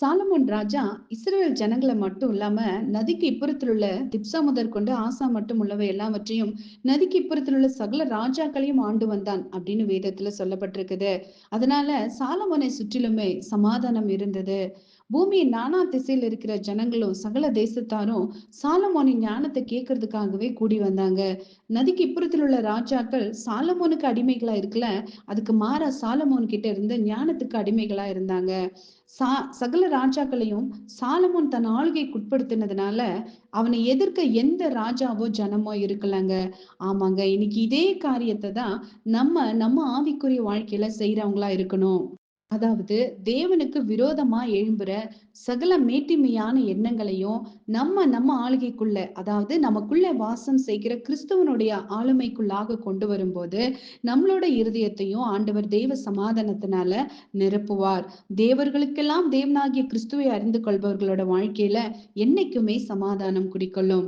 Solomon ராஜா இஸ்ரவேல் ஜனங்களை மட்டும் இல்லாம நதிக்கு இப்புறத்தில் உள்ள திப்சா முதற்கொண்டு ஆசா மட்டும் உள்ளவை எல்லாவற்றையும் நதிக்கு இப்புறத்தில் உள்ள சகல ராஜாக்களையும் ஆண்டு வந்தான் அப்படின்னு வேதத்துல சொல்லப்பட்டிருக்குது. அதனால சாலமோனை சுற்றிலுமே சமாதானம் இருந்தது. பூமியின் நானா திசையில் இருக்கிற ஜனங்களும் சகல தேசத்தாரும் சாலமோனின் ஞானத்தை கேட்கறதுக்காகவே கூடி வந்தாங்க. நதிக்கு இப்புறத்தில் உள்ள ராஜாக்கள் சாலமோனுக்கு அடிமைகளா இருக்கல, அதுக்கு மாறா சாலமோன் கிட்ட இருந்த ஞானத்துக்கு அடிமைகளா இருந்தாங்க. சகல ராஜாக்களையும் சாலமோன் தன் ஆளுகைக்கு உட்படுத்தினதுனால அவனை எதிர்க்க எந்த ராஜாவோ ஜனமோ இருக்கலங்க. ஆமாங்க, இன்னைக்கு இதே காரியத்தை தான் நம்ம ஆவிக்குரிய வாழ்க்கையில செய்யறவங்களா இருக்கணும். அதாவது தேவனுக்கு விரோதமா எழும்புற சகல மேட்டிமையான எண்ணங்களையும் நம்ம ஆளுகைக்குள்ள, அதாவது நமக்குள்ள வாசம் செய்கிற கிறிஸ்துவனுடைய ஆளுமைக்குள்ளாக கொண்டு வரும்போது நம்மளோட இருதயத்தையும் ஆண்டவர் தெய்வ சமாதானத்தினால நிரப்புவார். தேவர்களுக்கெல்லாம் தேவனாகிய கிறிஸ்துவை அறிந்து கொள்பவர்களோட வாழ்க்கையில என்னைக்குமே சமாதானம் குடிக்கொள்ளும்.